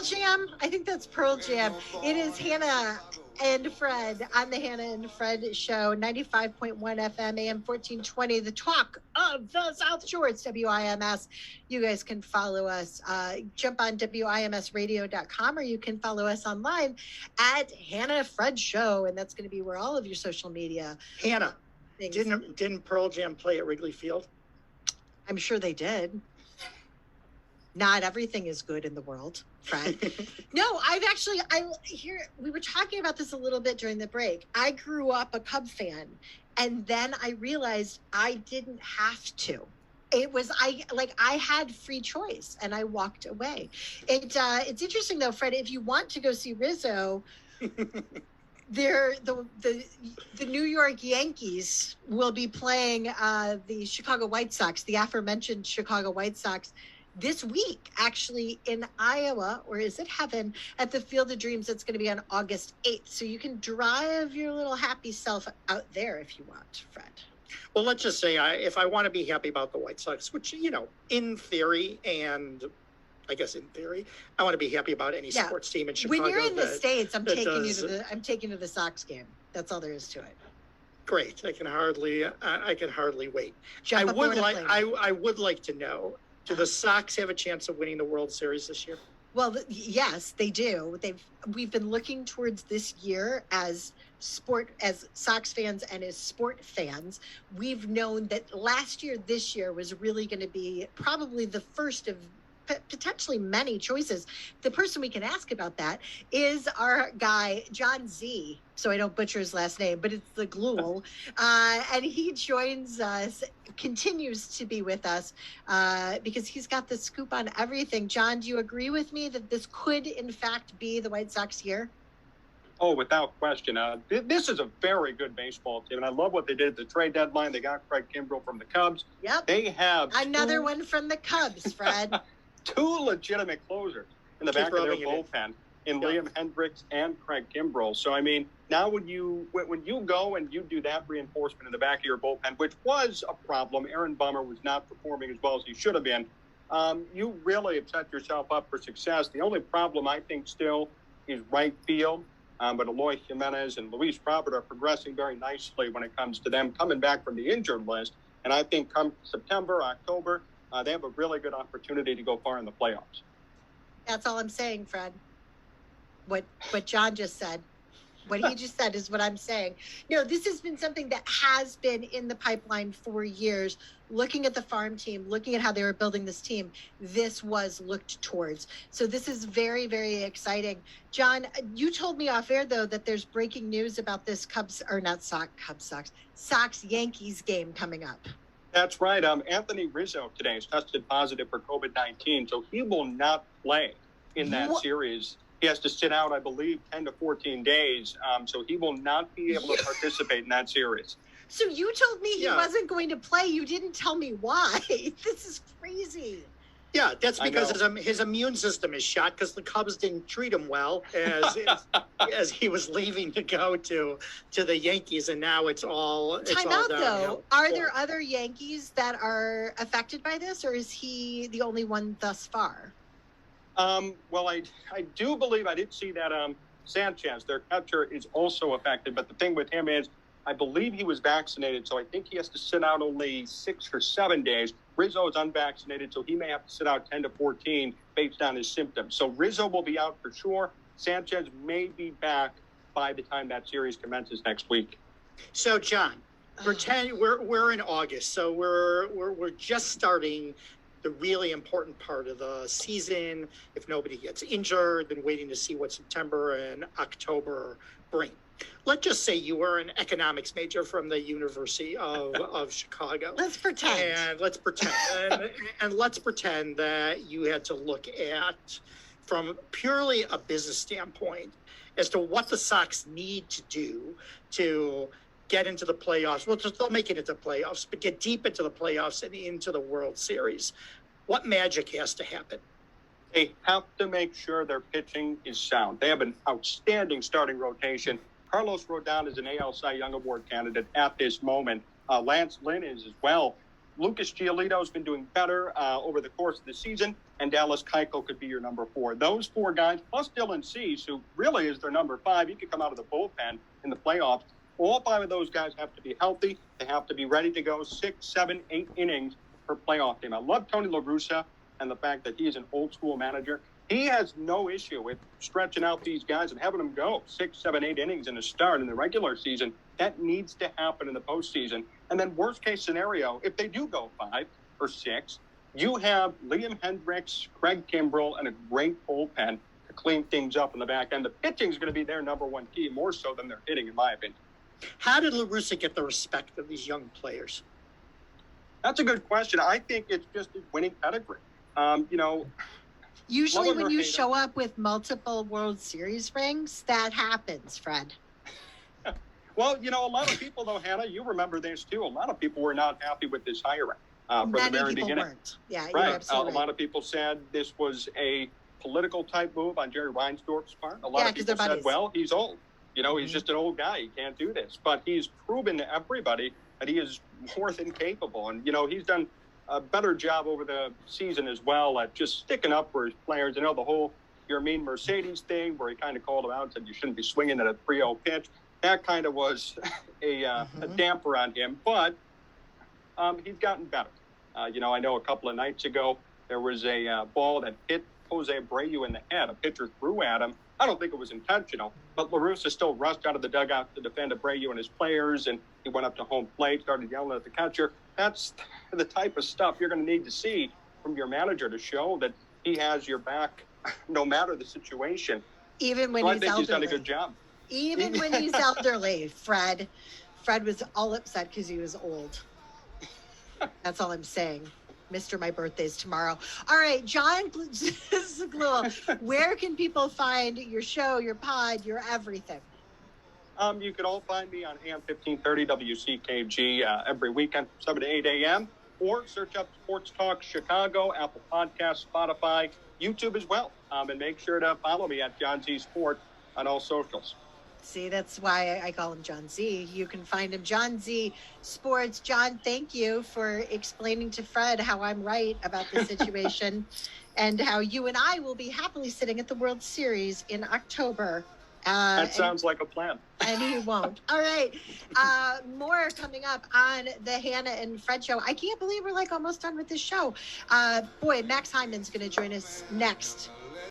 Pearl Jam? I think that's Pearl Jam. It is Hannah and Fred on the Hannah and Fred Show, 95.1 FM, AM 1420, the talk of the South Shore. It's WIMS. You guys can follow us. Jump on WIMSradio.com, or you can follow us online at Hannah Fred Show, and that's going to be where all of your social media. Hannah, didn't Pearl Jam play at Wrigley Field? I'm sure they did. Not everything is good in the world, Fred. No, we were talking about this a little bit during the break. I grew up a Cub fan, and then I realized I didn't have to. I had free choice, and I walked away. It's interesting though, Fred, if you want to go see Rizzo, the New York Yankees will be playing the Chicago White Sox, the aforementioned Chicago White Sox, this week, actually, in Iowa, or is it heaven, at the Field of Dreams. That's going to be on August 8th. So you can drive your little happy self out there if you want, Fred. Well, let's just say if I want to be happy about the White Sox, which, in theory, and I guess in theory, I want to be happy about any sports team in Chicago. When you're in the States, I'm taking you to the Sox game. That's all there is to it. Great. I can hardly wait. I would like to know, do the Sox have a chance of winning the World Series this year? Well, yes, they do. We've been looking towards this year as Sox fans and as sport fans. We've known that last year, this year was really going to be probably the first of potentially many choices. The person we can ask about that is our guy, Jon Z. So I don't butcher his last name, but it's Zaghloul. And he joins us, continues to be with us because he's got the scoop on everything. John, do you agree with me that this could, in fact, be the White Sox year? Oh, without question. This is a very good baseball team, and I love what they did at the trade deadline. They got Craig Kimbrel from the Cubs. Yep. They have another one from the Cubs, Fred. Two legitimate closers in the back of their bullpen in Liam Hendricks and Craig Kimbrel. So, I mean, now when you go and you do that reinforcement in the back of your bullpen, which was a problem, Aaron Bummer was not performing as well as he should have been, you really have set yourself up for success. The only problem, I think, still is right field. But Eloy Jimenez and Luis Robert are progressing very nicely when it comes to them coming back from the injured list. And I think come September, October, they have a really good opportunity to go far in the playoffs. That's all I'm saying, Fred. What John just said. What he just said is what I'm saying. No, this has been something that has been in the pipeline for years. Looking at the farm team, looking at how they were building this team, this was looked towards. So this is very, very exciting. John, you told me off air, though, that there's breaking news about this Sox-Yankees game coming up. That's right. Anthony Rizzo today has tested positive for COVID-19, so he will not play in that series. He has to sit out, I believe, 10 to 14 days, so he will not be able to participate in that series. So you told me he wasn't going to play. You didn't tell me why. This is crazy. Yeah, that's because his immune system is shot because the Cubs didn't treat him well as he was leaving to go to the Yankees, and now it's all Time out, though. Are there other Yankees that are affected by this, or is he the only one thus far? Well, I do believe I did see that Sanchez, their catcher, is also affected. But the thing with him is, I believe he was vaccinated, so I think he has to sit out only 6 or 7 days. Rizzo is unvaccinated, so he may have to sit out 10 to 14 based on his symptoms. So Rizzo will be out for sure. Sanchez may be back by the time that series commences next week. So, John, we're in August, so we're just starting the really important part of the season. If nobody gets injured, then waiting to see what September and October bring. Let's just say you were an economics major from the University of Chicago. Let's pretend. And let's pretend that you had to look at, from purely a business standpoint, as to what the Sox need to do to get into the playoffs. Well, just don't make it into playoffs, but get deep into the playoffs and into the World Series. What magic has to happen? They have to make sure their pitching is sound. They have an outstanding starting rotation. Carlos Rodon is an AL Cy Young Award candidate at this moment. Lance Lynn is as well. Lucas Giolito's been doing better over the course of the season, and Dallas Keuchel could be your number 4. Those 4 guys, plus Dylan Cease, who really is their number 5. He could come out of the bullpen in the playoffs. All 5 of those guys have to be healthy. They have to be ready to go 6, 7, 8 innings per playoff game. I love Tony La Russa and the fact that he's an old-school manager. He has no issue with stretching out these guys and having them go 6, 7, 8 innings in a start in the regular season. That needs to happen in the postseason. And then worst case scenario, if they do go 5 or 6, you have Liam Hendriks, Craig Kimbrel, and a great bullpen to clean things up in the back end. The pitching is going to be their number 1 key, more so than their hitting, in my opinion. How did La Russa get the respect of these young players? That's a good question. I think it's just a winning pedigree. Usually when you show up with multiple World Series rings, that happens, Fred. Well, a lot of people, though, Hannah, you remember this, too. A lot of people were not happy with this hiring from the very beginning. Weren't. Yeah, right. You're absolutely right. A lot of people said this was a political type move on Jerry Reinsdorf's part. A lot of people said, well, he's old. He's just an old guy. He can't do this. But he's proven to everybody that he is more than capable. And, he's done a better job over the season as well at just sticking up for his players. The whole "you're mean Mercedes" thing where he kind of called him out and said you shouldn't be swinging at a 3-0 pitch. That kind of was a damper on him. But he's gotten better. I know a couple of nights ago there was a ball that hit Jose Abreu in the head. A pitcher threw at him. I don't think it was intentional, but La Russa still rushed out of the dugout to defend Abreu and his players, and he went up to home plate, started yelling at the catcher. That's the type of stuff you're going to need to see from your manager to show that he has your back no matter the situation. Even when he's elderly. I think he's done a good job. Even when he's elderly, Fred. Fred was all upset because he was old. That's all I'm saying. Mr. My birthday's tomorrow. All right, Jon Zaghloul, where can people find your show, your pod, your everything? You can all find me on AM 1530 WCKG every weekend, 7 to 8 a.m. Or search up Sports Talk Chicago, Apple Podcasts, Spotify, YouTube as well. And make sure to follow me at Jon Z Sport on all socials. See, that's why I call him Jon Z. You can find him, Jon Z Sports. Jon, thank you for explaining to Fred how I'm right about the situation and how you and I will be happily sitting at the World Series in October. That sounds like a plan. And he won't. All right. More coming up on the Hannah and Fred show. I can't believe we're almost done with this show. Max Hyman's going to join us next.